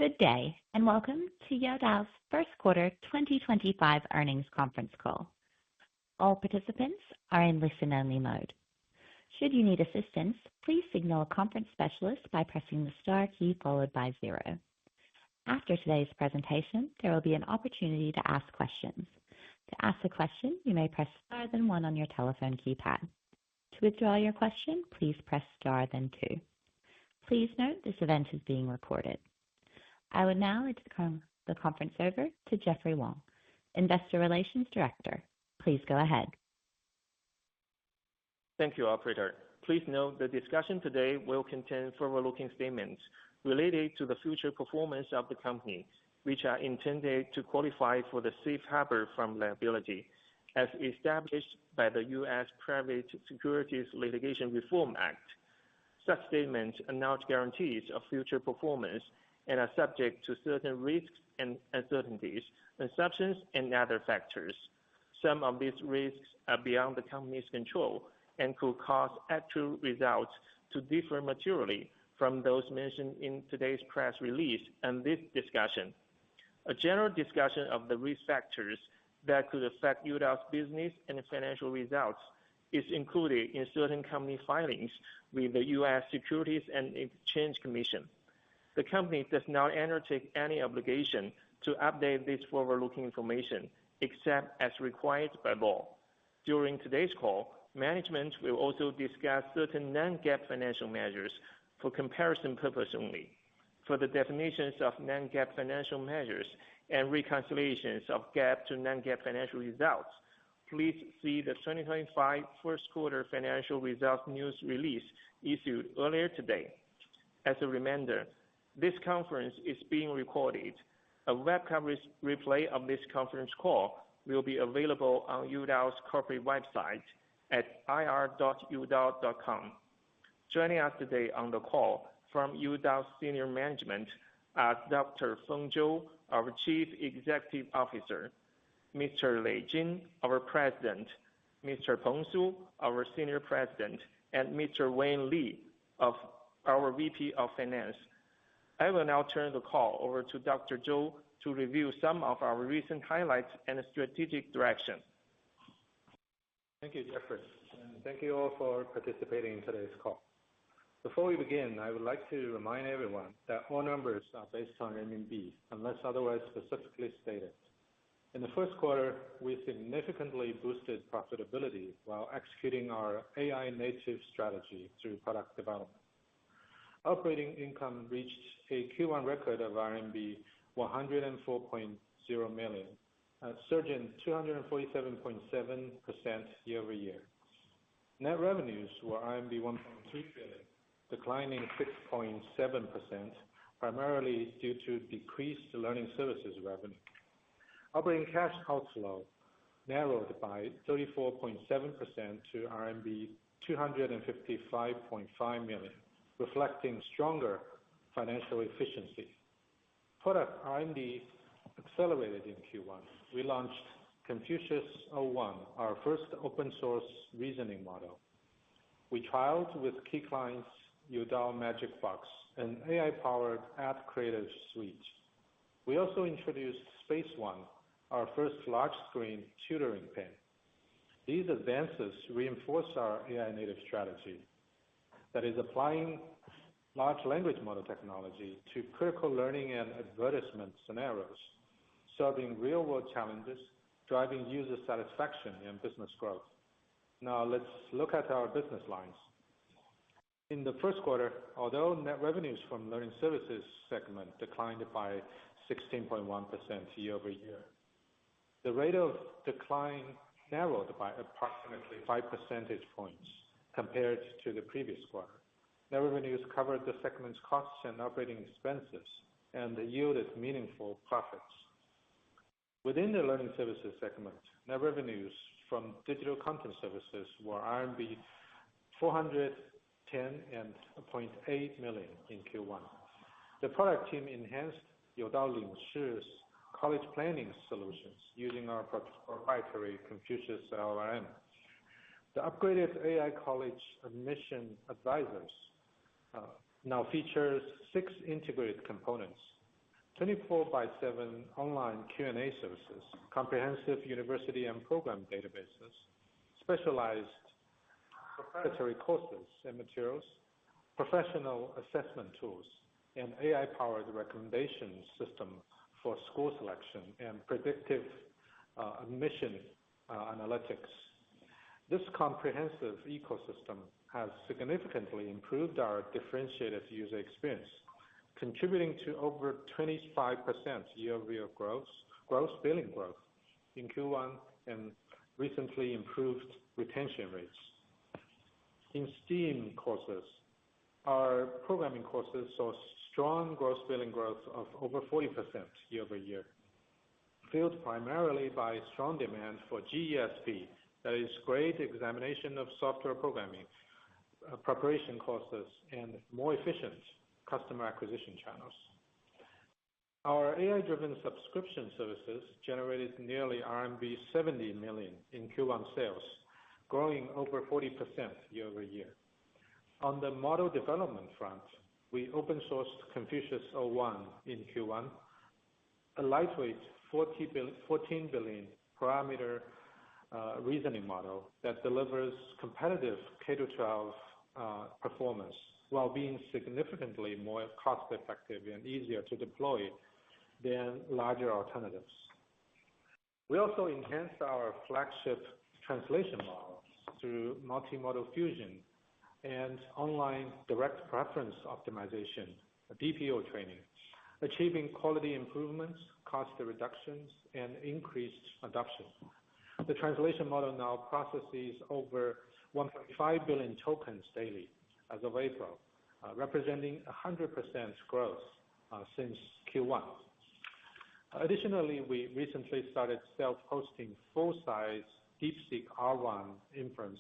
Good day, and welcome to Youdao's first quarter 2025 earnings conference call. All participants are in listen-only mode. Should you need assistance, please signal a conference specialist by pressing the star key followed by 0. After today's presentation, there will be an opportunity to ask questions. To ask a question, you may press star then 1 on your telephone keypad. To withdraw your question, please press star then 2. Please note this event is being recorded. I would now like to turn the conference over to Jeffrey Wang, Investor Relations Director. Please go ahead. Thank you, Operator. Please note the discussion today will contain forward-looking statements related to the future performance of the company, which are intended to qualify for the safe harbor from liability, as established by the U.S. Private Securities Litigation Reform Act. Such statements are not guarantees of future performance and are subject to certain risks and uncertainties, assumptions, and other factors. Some of these risks are beyond the company's control and could cause actual results to differ materially from those mentioned in today's press release and this discussion. A general discussion of the risk factors that could affect Youdao's business and financial results is included in certain company filings with the U.S. Securities and Exchange Commission. The company does not undertake any obligation to update this forward-looking information except as required by law. During today's call, management will also discuss certain non-GAAP financial measures for comparison purpose only. For the definitions of non-GAAP financial measures and reconciliations of GAAP to non-GAAP financial results, please see the 2025 first quarter financial results news release issued earlier today. As a reminder, this conference is being recorded. A webcam replay of this conference call will be available on Youdao's corporate website at ir.youdao.com. Joining us today on the call from Youdao's senior management are Dr. Feng Zhou, our Chief Executive Officer, Mr. Lei Jin, our President, Mr. Peng, our Senior President, and Mr. Wang Li, our VP of Finance. I will now turn the call over to Dr. Zhou to review some of our recent highlights and strategic direction. Thank you, Jeffrey, and thank you all for participating in today's call. Before we begin, I would like to remind everyone that all numbers are based on RMB unless otherwise specifically stated. In the first quarter, we significantly boosted profitability while executing our AI-native strategy through product development. Operating income reached a Q1 record of RMB 104.0 million, surging 247.7% year-over-year. Net revenues were RMB 1.3 billion, declining 6.7%, primarily due to decreased learning services revenue. Operating cash outflow narrowed by 34.7% to RMB 255.5 million, reflecting stronger financial efficiency. Product R&D accelerated in Q1. We launched Confucius 01, our first open-source reasoning model. We trialed with key clients Youdao Magic Box, an AI-powered ad creative suite. We also introduced Space One, our first large-screen tutoring pen. These advances reinforce our AI-native strategy that is applying large language model technology to critical learning and advertisement scenarios, solving real-world challenges, driving user satisfaction and business growth. Now let's look at our business lines. In the first quarter, although net revenues from learning services segment declined by 16.1% year-over-year, the rate of decline narrowed by approximately 5 percentage points compared to the previous quarter. Net revenues covered the segment's costs and operating expenses and yielded meaningful profits. Within the learning services segment, net revenues from digital content services were RMB 410.8 million in Q1. The product team enhanced Youdao Lingshi college planning solutions using our proprietary Confucius LLM. The upgraded AI college admission advisors now features 6 integrated components: 24/7 online Q&A services, comprehensive university and program databases, specialized proprietary courses and materials, professional assessment tools, and AI-powered recommendation system for school selection and predictive admission analytics. This comprehensive ecosystem has significantly improved our differentiated user experience, contributing to over 25% year-over-year gross billing growth in Q1 and recently improved retention rates. In STEAM courses, our programming courses saw strong gross billing growth of over 40% year-over-year, fueled primarily by strong demand for GESP, that is Grade Examination of Software Programming, preparation courses, and more efficient customer acquisition channels. Our AI-driven subscription services generated nearly RMB 70 million in Q1 sales, growing over 40% year-over-year. On the model development front, we open-sourced Confucius 01 in Q1, a lightweight 14 billion parameter reasoning model that delivers competitive K-12 performance while being significantly more cost-effective and easier to deploy than larger alternatives. We also enhanced our flagship translation models through multimodal fusion and online direct preference optimization, DPO training, achieving quality improvements, cost reductions, and increased adoption. The translation model now processes over 1.5 billion tokens daily as of April, representing 100% growth since Q1. Additionally, we recently started self-hosting full-size DeepSeek R1 inference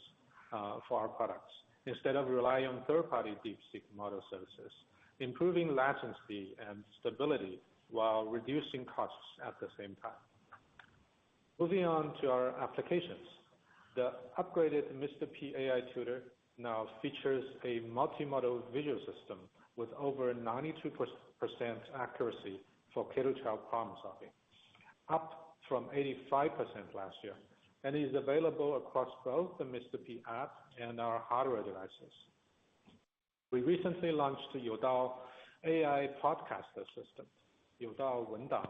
for our products, instead of relying on third-party DeepSeek model services, improving latency and stability while reducing costs at the same time. Moving on to our applications. The upgraded Mr. P AI Tutor now features a multimodal visual system with over 92% accuracy for K-12 problem solving, up from 85% last year, and is available across both the Mr. P app and our hardware devices. We recently launched the Youdao AI podcast assistant, Youdao Wendang,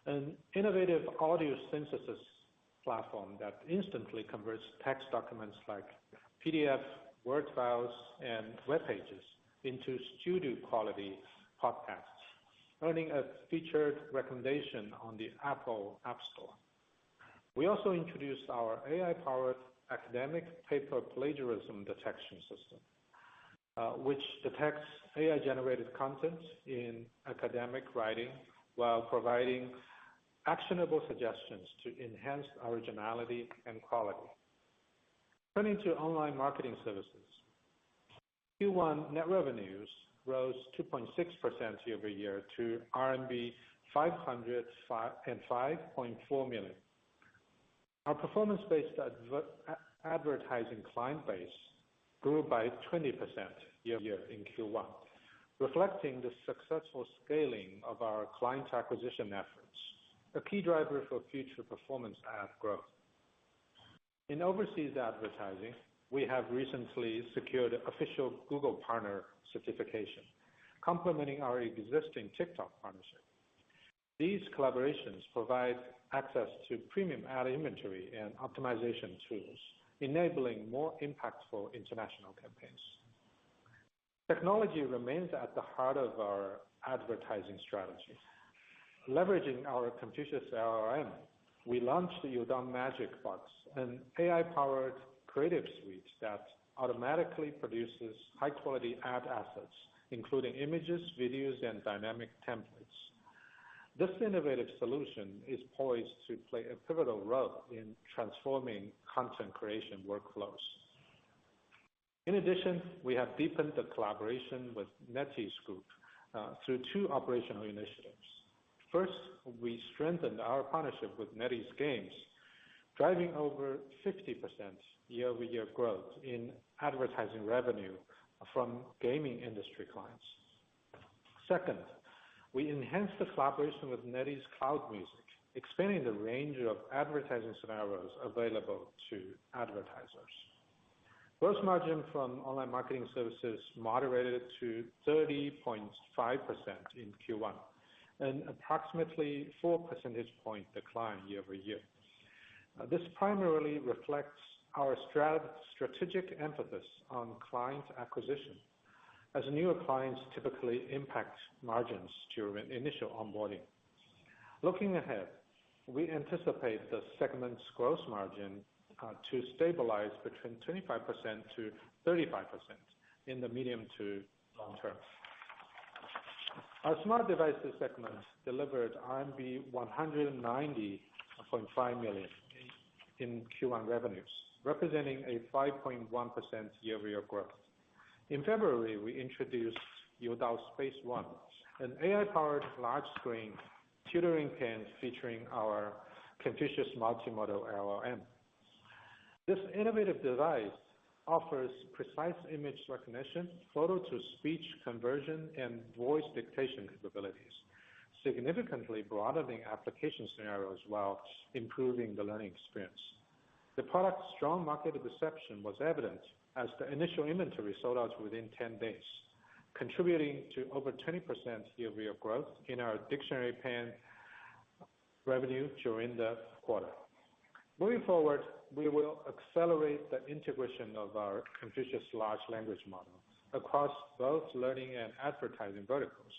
an innovative audio synthesis platform that instantly converts text documents like PDF, Word files, and web pages into studio-quality podcasts, earning a featured recommendation on the Apple App Store. We also introduced our AI-powered academic paper plagiarism detection system, which detects AI-generated content in academic writing while providing actionable suggestions to enhance originality and quality. Turning to online marketing services. Q1 net revenues rose 2.6% year-over-year to RMB 505.4 million. Our performance-based advertising client base grew by 20% year-over-year in Q1, reflecting the successful scaling of our client acquisition efforts, a key driver for future performance ad growth. In overseas advertising, we have recently secured official Google partner certification, complementing our existing TikTok partnership. These collaborations provide access to premium ad inventory and optimization tools, enabling more impactful international campaigns. Technology remains at the heart of our advertising strategy. Leveraging our Confucius LLM, we launched the Youdao Magic Box, an AI-powered creative suite that automatically produces high-quality ad assets, including images, videos, and dynamic templates. This innovative solution is poised to play a pivotal role in transforming content creation workflows. In addition, we have deepened the collaboration with NetEase Group through two operational initiatives. First, we strengthened our partnership with NetEase Games, driving over 50% year-over-year growth in advertising revenue from gaming industry clients. Second, We enhanced the collaboration with NetEase Cloud Music, expanding the range of advertising scenarios available to advertisers. Gross margin from online marketing services moderated to 30.5% in Q1, an approximately 4 percentage point decline year-over-year. This primarily reflects our strategic emphasis on client acquisition, as newer clients typically impact margins during initial onboarding. Looking ahead, we anticipate the segment's gross margin to stabilize between 25% to 35% in the medium to long term. Our smart devices segment delivered RMB 190.5 million in Q1 revenues, representing a 5.1% year-over-year growth. In February, we introduced Youdao Space One, an AI-powered large-screen tutoring pen featuring our Confucius multimodal LLM. This innovative device offers precise image recognition, photo-to-speech conversion, and voice dictation capabilities, significantly broadening application scenarios while improving the learning experience. The product's strong market reception was evident as the initial inventory sold out within 10 days, contributing to over 20% year-over-year growth in our dictionary pen revenue during the quarter. Moving forward, we will accelerate the integration of our Confucius large language model across both learning and advertising verticals,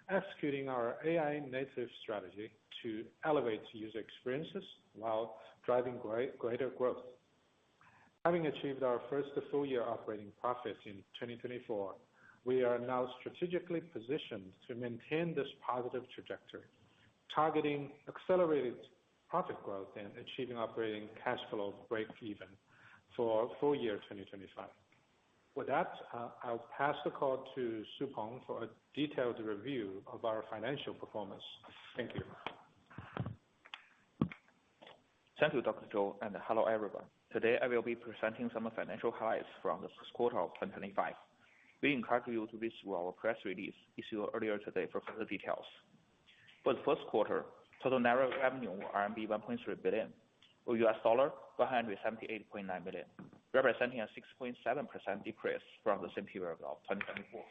executing our AI-native strategy to elevate user experiences while driving greater growth. Having achieved our first full-year operating profit in 2024, we are now strategically positioned to maintain this positive trajectory, targeting accelerated profit growth and achieving operating cash flow breakeven for full year 2025. With that, I'll pass the call to Peng for a detailed review of our financial performance. Thank you. Thank you, Dr. Zhou, and hello everyone. Today, I will be presenting some financial highlights from the first quarter of 2025. We encourage you to read through our press release issued earlier today for further details. For the first quarter, total net revenue was RMB 1.3 billion, or $178.9 million, representing a 6.7% decrease from the same period of 2024.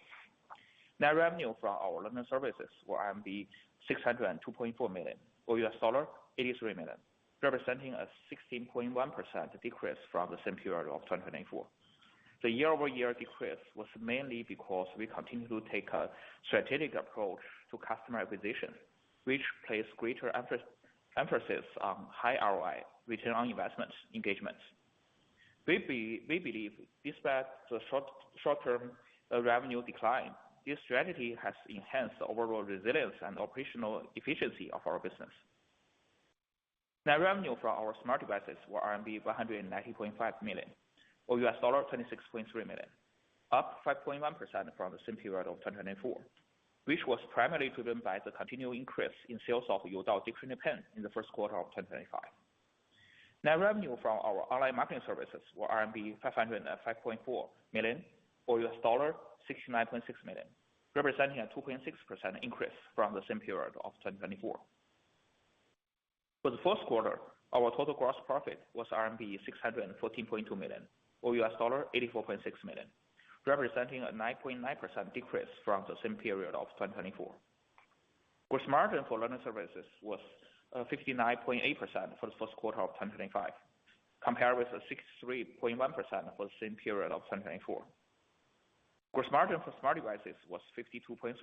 Net revenue from our learning services was RMB 602.4 million, or $83 million, representing a 16.1% decrease from the same period of 2024. The year-over-year decrease was mainly because we continue to take a strategic approach to customer acquisition, which places greater emphasis on high ROI, return on investment engagements. We believe, despite the short-term revenue decline, this strategy has enhanced the overall resilience and operational efficiency of our business. Net revenue from our smart devices was RMB 190.5 million, or $26.3 million, up 5.1% from the same period of 2024, which was primarily driven by the continued increase in sales of Youdao Dictionary Pen in the first quarter of 2025. Net revenue from our online marketing services was RMB 505.4 million, or $69.6 million, representing a 2.6% increase from the same period of 2024. For the first quarter, our total gross profit was RMB 614.2 million, or $84.6 million, representing a 9.9% decrease from the same period of 2024. Gross margin for learning services was 59.8% for the first quarter of 2025, compared with 63.1% for the same period of 2024. Gross margin for smart devices was 52.3%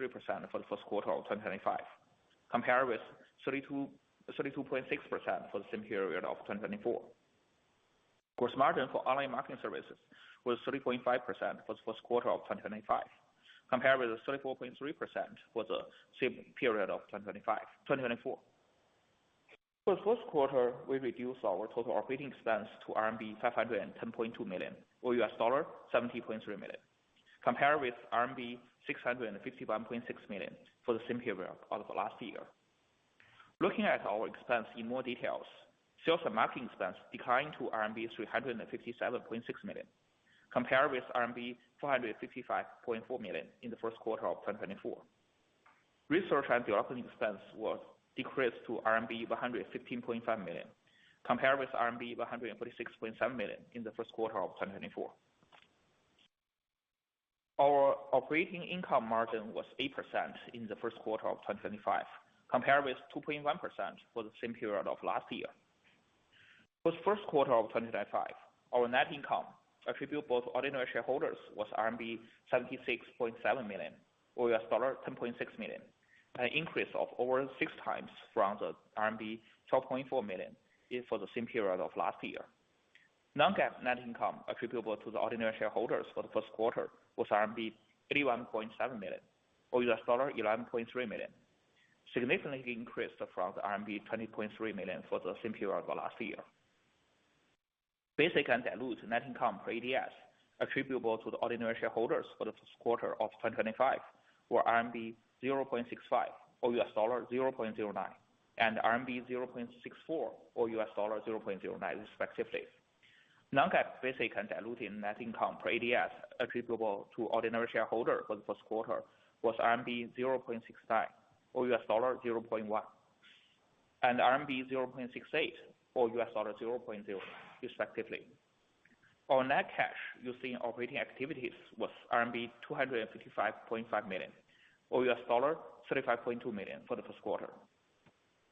for the first quarter of 2025, compared with 32.6% for the same period of 2024. Gross margin for online marketing services was 30.5% for the first quarter of 2025, compared with 34.3% for the same period of 2024. For the first quarter, we reduced our total operating expense to RMB 510.2 million, or $70.3 million, compared with RMB 651.6 million for the same period of last year. Looking at our expense in more details, sales and marketing expense declined to RMB 357.6 million, compared with RMB 455.4 million in the first quarter of 2024. Research and development expense was decreased to RMB 115.5 million, compared with RMB 146.7 million in the first quarter of 2024. Our operating income margin was 8% in the first quarter of 2025, compared with 2.1% for the same period of last year. For the first quarter of 2025, our net income attributable to ordinary shareholders was RMB 76.7 million, or $10.6 million, an increase of over 6 times from the RMB 12.4 million for the same period of last year. Non-GAAP net income attributable to the ordinary shareholders for the first quarter was RMB 81.7 million, or $11.3 million, significantly increased from the RMB 20.3 million for the same period of last year. Basic and diluted net income per ADS attributable to the ordinary shareholders for the first quarter of 2025 were RMB 0.65, or $0.09, and RMB 0.64, or $0.09, respectively. Non-GAAP basic and diluted net income per ADS attributable to ordinary shareholders for the first quarter was RMB 0.69, or $0.1, and RMB 0.68, or $0.0, respectively. Our net cash used in operating activities was RMB 255.5 million, or $35.2 million for the first quarter.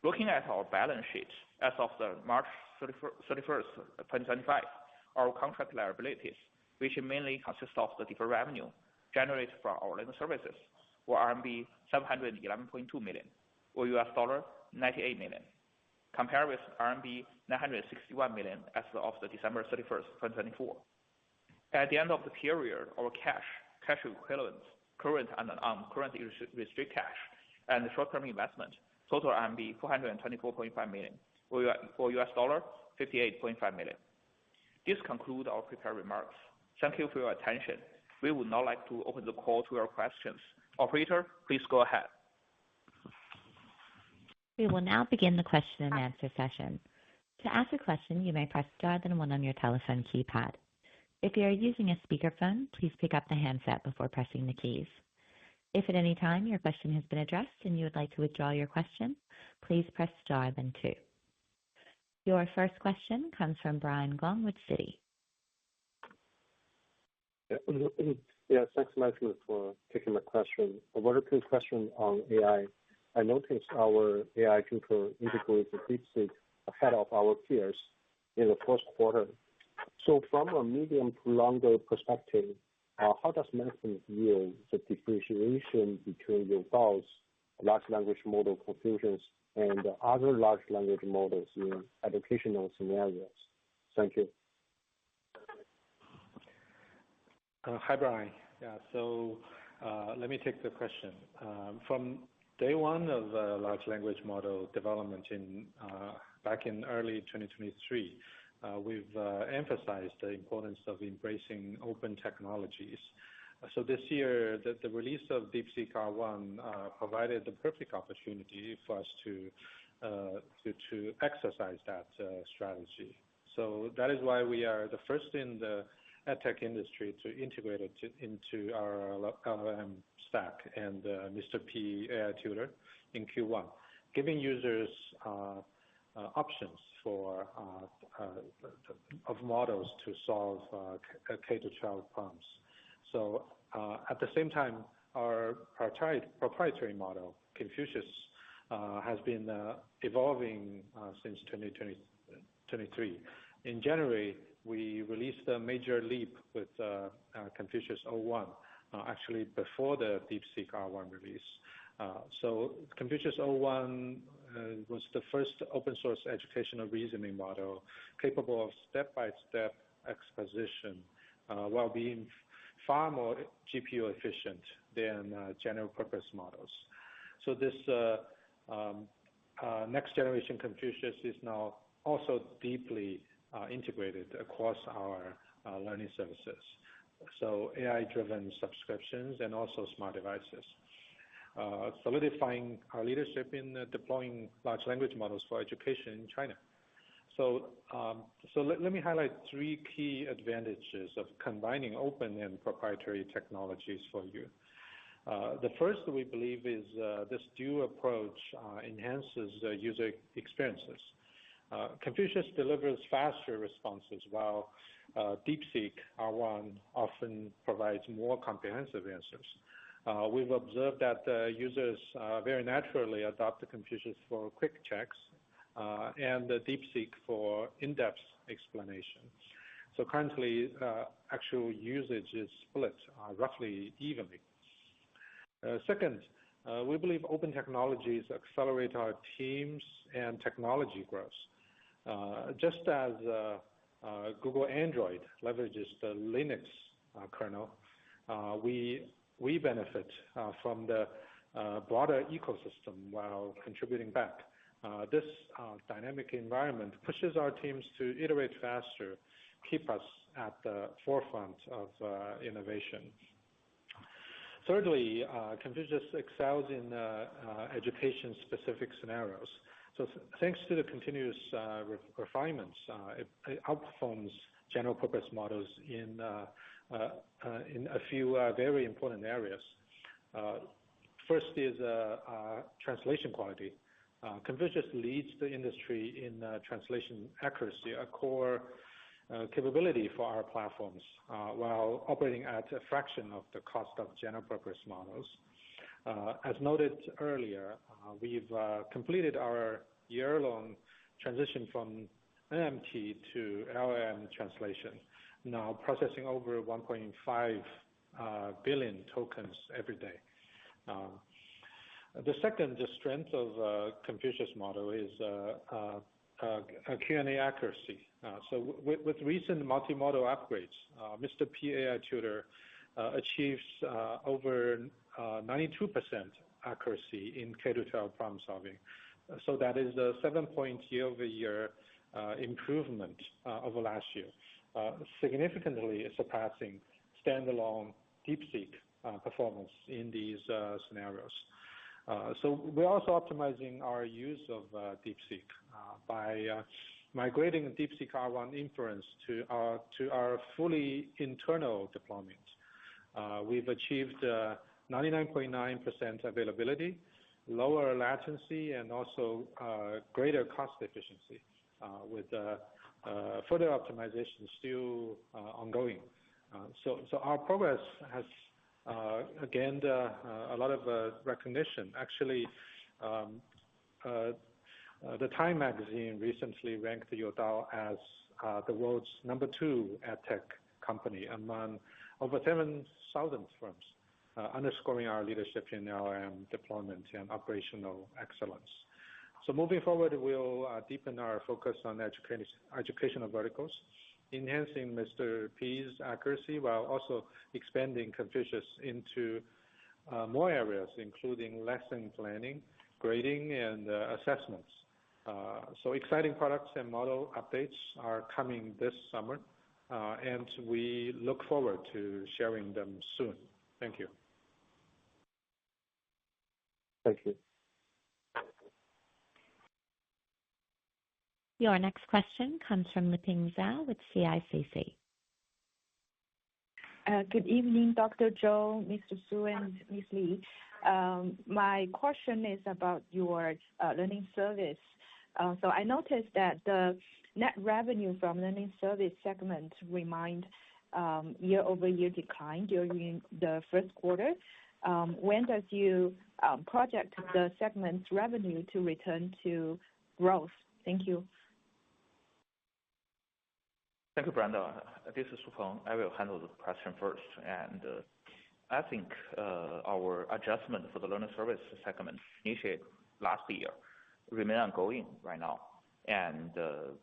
Looking at our balance sheet as of March 31st, 2025, our contract liabilities, which mainly consist of the deferred revenue generated from our learning services, were RMB 711.2 million, or $98 million, compared with RMB 961 million as of December 31st, 2024. At the end of the period, our cash equivalents, current and non-current restricted cash, and short-term investment total RMB 424.5 million, or $58.5 million. This concludes our prepared remarks. Thank you for your attention. We would now like to open the call to your questions. Operator, please go ahead. We will now begin the question and answer session. To ask a question, you may press star then 1 on your telephone keypad. If you are using a speakerphone, please pick up the handset before pressing the keys. If at any time your question has been addressed and you would like to withdraw your question, please press star then 2. Your first question comes from Brian Gong with Citi. Yeah, thanks, Michael, for taking my question. A very quick question on AI. I noticed our AI tutor integrates DeepSeek ahead of our peers in the first quarter. So from a medium to longer perspective, how does management view the differentiation between Youdao's large language model Confucius and other large language models in educational scenarios? Thank you. Hi, Brian. Yeah, so let me take the question. From day one of large language model development back in early 2023, we've emphasized the importance of embracing open technologies. So this year, the release of DeepSeek R1 provided the perfect opportunity for us to exercise that strategy. So that is why we are the first in the edtech industry to integrate it into our LLM stack and Mr. P AI Tutor in Q1, giving users options of models to solve K-12 problems. So at the same time, our proprietary model, Confucius, has been evolving since 2023. In January, we released a major leap with Confucius 01, actually before the DeepSeek R1 release. So Confucius 01 was the first open source educational reasoning model capable of step-by-step exposition while being far more GPU efficient than general purpose models. So this next generation Confucius is now also deeply integrated across our learning services. So AI-driven subscriptions and also smart devices, solidifying our leadership in deploying large language models for education in China. So let me highlight 3 key advantages of combining open and proprietary technologies for you. The first we believe is this dual approach enhances user experiences. Confucius delivers faster responses, while DeepSeek R1 often provides more comprehensive answers. We've observed that users very naturally adopt the Confucius for quick checks and the DeepSeek for in-depth explanation. So currently, actual usage is split roughly evenly. Second, we believe open technologies accelerate our teams and technology growth. Just as Google Android leverages the Linux kernel, we benefit from the broader ecosystem while contributing back. This dynamic environment pushes our teams to iterate faster, keep us at the forefront of innovation. Thirdly, Confucius excels in education-specific scenarios. So thanks to the continuous refinements, it outperforms general-purpose models in a few very important areas. First is translation quality. Confucius leads the industry in translation accuracy, a core capability for our platforms, while operating at a fraction of the cost of general-purpose models. As noted earlier, we've completed our year-long transition from NMT to LLM translation, now processing over 1.5 billion tokens every day. The second strength of Confucius model is Q&A accuracy. So with recent multimodal upgrades, Mr. P AI Tutor achieves over 92% accuracy in K-12 problem solving. So that is a 7-point year-over-year improvement over last year, significantly surpassing standalone DeepSeek performance in these scenarios. So we're also optimizing our use of DeepSeek by migrating DeepSeek R1 inference to our fully internal deployment. We've achieved 99.9% availability, lower latency, and also greater cost efficiency, with further optimization still ongoing. So our progress has gained a lot of recognition. Actually, the Time magazine recently ranked Youdao as the world's #2 edtech company among over 7,000 firms, underscoring our leadership in LLM deployment and operational excellence. So moving forward, we'll deepen our focus on educational verticals, enhancing Mr. P's accuracy while also expanding Confucius into more areas, including lesson planning, grading, and assessments. So exciting products and model updates are coming this summer, and we look forward to sharing them soon. Thank you. Thank you. Your next question comes from Peng Zhao with CICC. Good evening, Dr. Zhou, Mr. Su, and Ms. Li. My question is about your learning service. So I noticed that the net revenue from learning service segment remained year-over-year decline during the first quarter. When does you project the segment's revenue to return to growth? Thank you. Thank you, Brenda. This is Peng. I will handle the question first. And I think our adjustment for the learning service segment initiated last year remain ongoing right now. And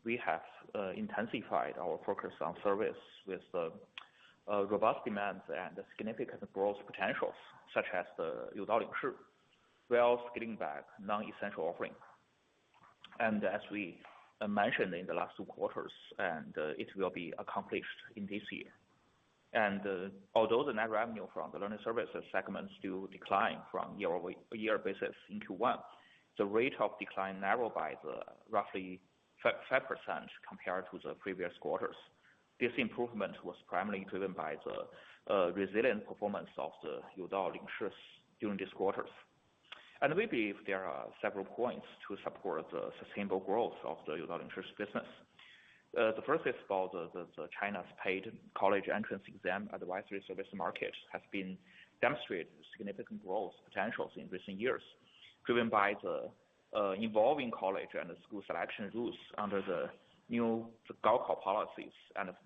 we have intensified our focus on service with the robust demands and significant growth potentials, such as the Youdao Lingshi, while scaling back non-essential offering. And as we mentioned in the last 2 quarters, and it will be accomplished in this year. And although the net revenue from the learning services segment still decline from year-over-year basis in Q1, the rate of decline narrowed by the roughly 5% compared to the previous quarters. This improvement was primarily driven by the resilient performance of the Youdao Lingshi during these quarters. And we believe there are several points to support the sustainable growth of the Youdao Lingshi business. The first is about the China's paid college entrance exam advisory service market has been demonstrated significant growth potentials in recent years, driven by the evolving college and school selection rules under the new Gaokao policies, and at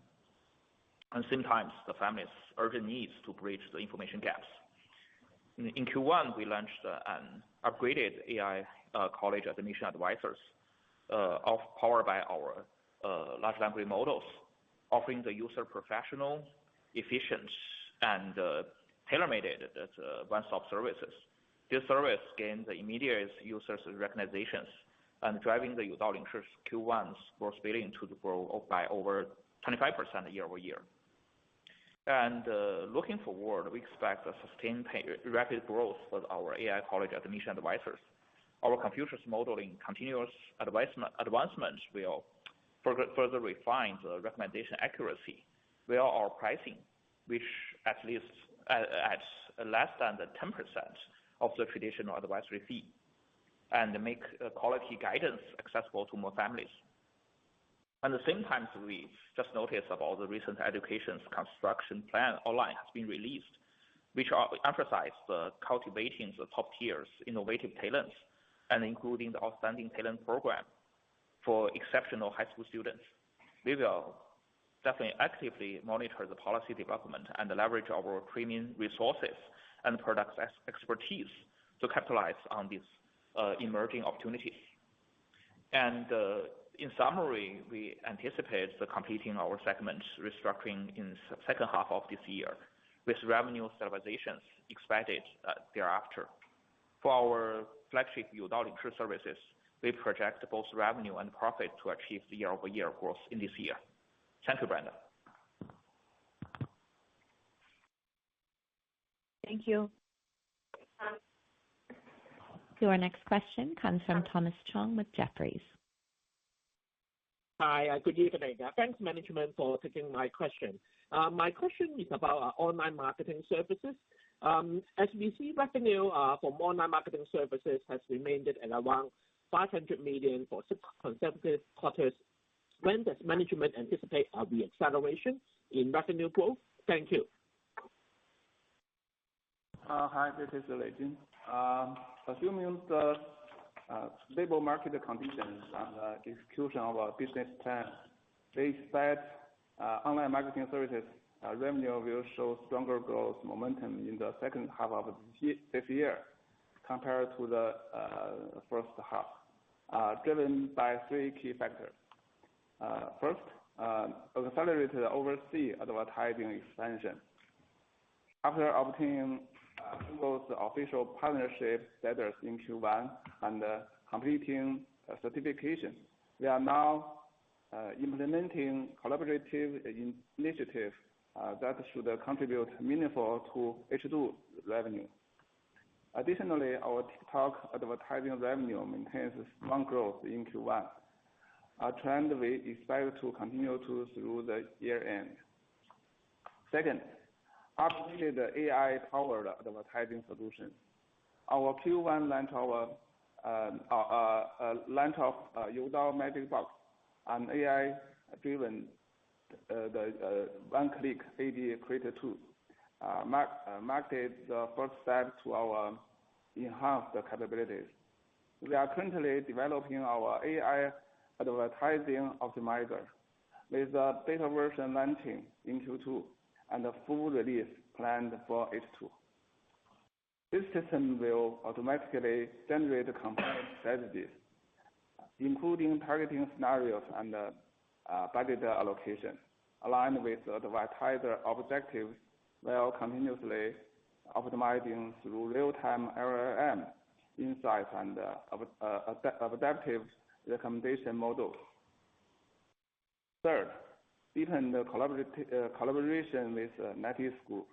the same time, the family's urgent needs to bridge the information gaps. In Q1, we launched an upgraded AI college admission advisors, powered by our large language models, offering the user professional, efficient, and tailor-made one-stop services. This service gained the immediate users' recognitions and driving the Youdao Lingshi Q1's gross billing to grow by over 25% year-over-year. And looking forward, we expect a sustained rapid growth for our AI college admission advisors. Our Confucius modeling continuous advancement will further refine the recommendation accuracy, while our pricing, which at least at less than the 10% of the traditional advisory fee, and make quality guidance accessible to more families. At the same time, we just noticed about the recent education's construction plan online has been released, which emphasize the cultivating the top tiers innovative talents and including the outstanding talent program for exceptional high school students. We will definitely actively monitor the policy development and leverage our premium resources and product expertise to capitalize on these emerging opportunities. And in summary, we anticipate completing our segment restructuring in the second half of this year, with revenue stabilizations expected thereafter. For our flagship Youdao Lingshi services, we project both revenue and profit to achieve the year-over-year growth in this year. Thank you, Brenda. Thank you. Your next question comes from Thomas Chong with Jefferies. Hi, good evening. Thanks, management, for taking my question. My question is about online marketing services. As we see, revenue from online marketing services has remained at around 500 million for 6 consecutive quarters. When does management anticipate a re-acceleration in revenue growth? Thank you. Hi, this is Lei Jin. Assuming the stable market conditions and the execution of our business plan, we expect online marketing services revenue will show stronger growth momentum in the second half of this year compared to the first half, driven by 3 key factors. First, accelerated overseas advertising expansion. After obtaining Google's official partnership status in Q1 and completing certification, we are now implementing collaborative initiatives that should contribute meaningful to H2 revenue. Additionally, our TikTok advertising revenue maintains strong growth in Q1, a trend we expect to continue through the year end. Second, updated AI-powered advertising solutions. Our Q1 launch of Youdao Magic Box, an AI-driven one-click AD creator tool, marked the first step to our enhanced capabilities. We are currently developing our AI advertising optimizer, with a beta version launching in Q2 and a full release planned for H2. This system will automatically generate compliant strategies, including targeting scenarios and budget allocation, aligned with advertiser objectives, while continuously optimizing through real-time LLM insights and adaptive recommendation models. Third, deepen the collaboration with NetEase Group.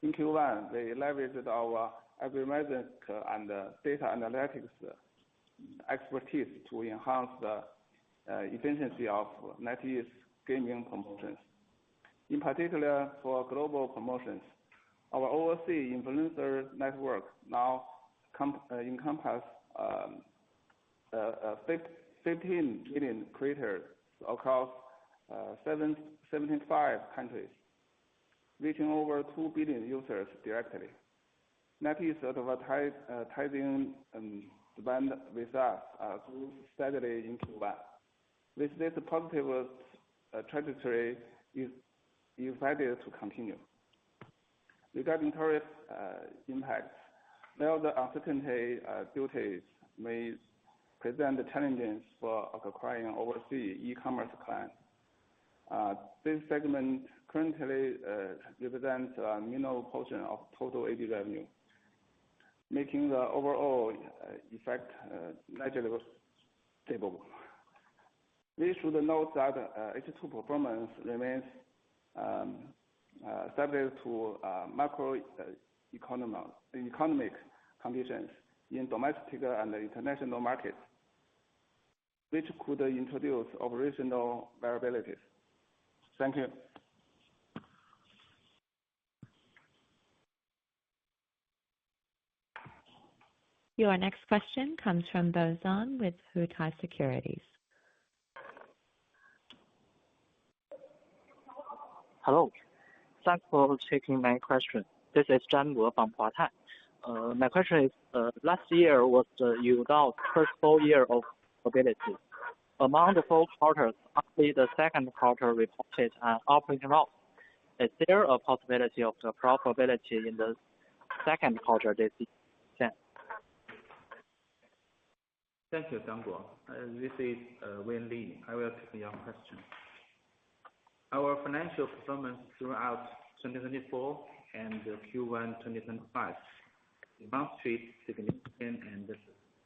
In Q1, we leveraged our algorithmic and data analytics expertise to enhance the efficiency of NetEase gaming promotions. In particular, for global promotions, our overseas influencer network now encompasses 15 million creators across 75 countries, reaching over 2 billion users directly. NetEase advertising spend with us grew steadily in Q1. With this positive trajectory is expected to continue. Regarding tariff impacts, while the uncertainty duties may present challenges for acquiring overseas e-commerce clients, this segment currently represents a minimal portion of total AD revenue, making the overall effect negligible. We should note that H2 performance remains subject to macroeconomic conditions in domestic and international markets, which could introduce operational variabilities. Thank you. Your next question comes from Bo Zhan with Huatai Securities. Hello. Thanks for taking my question. This is Zhan from Huatai. My question is, last year was the Youdao first full year of profitability. Among the 4 quarters, only the second quarter reported an operating loss. Is there a possibility of the profitability in the second quarter this year? Thank you, Zhang. This is Wang Li. I will take your question. Our financial performance throughout 2024 and Q1 2025 demonstrates significant and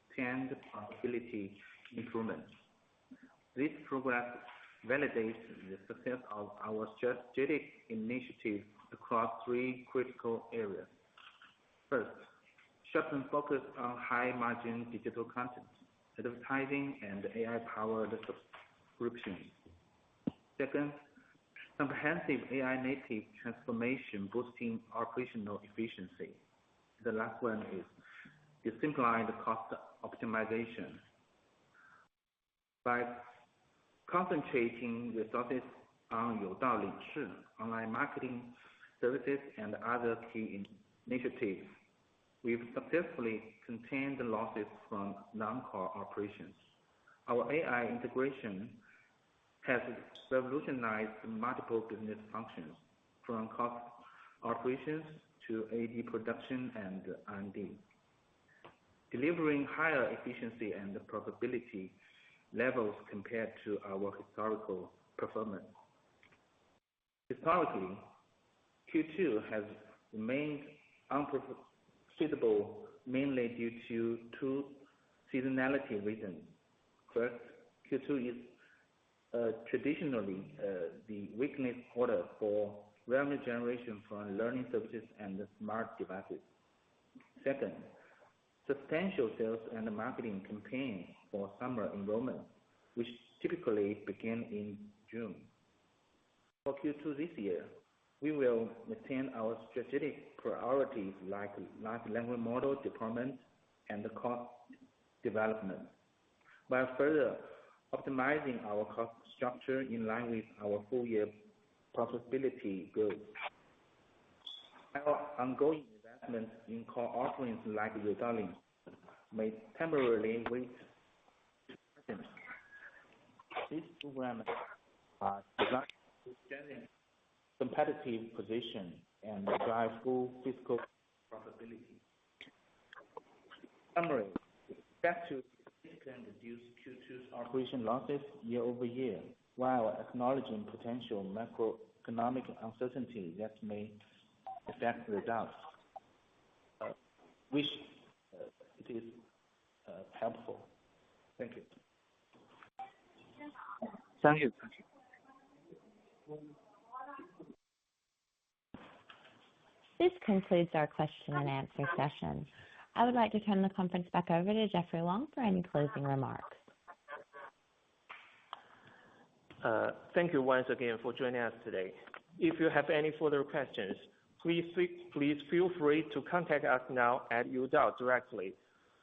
sustained profitability improvements. This progress validates the success of our strategic initiatives across 3 critical areas. First, sharpen focus on high-margin digital content, advertising, and AI-powered subscriptions. Second, comprehensive AI-native transformation boosting operational efficiency. The last one is decentralized cost optimization. By concentrating resources on Youdao Lingshi, online marketing services, and other key initiatives, we've successfully contained the losses from non-core operations. Our AI integration has revolutionized multiple business functions, from cost operations to AD production and R&D, delivering higher efficiency and profitability levels compared to our historical performance. Historically, Q2 has remained unprofitable mainly due to 2 seasonality reasons. First, Q2 is traditionally the weakest quarter for revenue generation from learning services and smart devices. Second, substantial sales and marketing campaigns for summer enrollment, which typically begin in June. For Q2 this year, we will maintain our strategic priorities like large language model deployment and cost development, while further optimizing our cost structure in line with our full-year profitability goals. Our ongoing investments in core offerings like Youdao Lingshi may temporarily wait. These programs are designed to strengthen competitive position and drive full fiscal profitability. Summary: we expect to significantly reduce Q2's operation losses year-over-year, while acknowledging potential macroeconomic uncertainty that may affect results. Wish it is helpful. Thank you. Thank you. This concludes our question and answer session. I would like to turn the conference back over to Jeffrey Wang for any closing remarks. Thank you once again for joining us today. If you have any further questions, please feel free to contact us now at Youdao directly,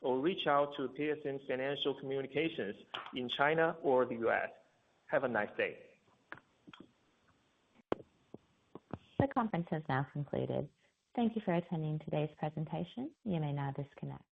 or reach out to Pearson Financial Communications in China or the US. Have a nice day. The conference has now concluded. Thank you for attending today's presentation. You may now disconnect.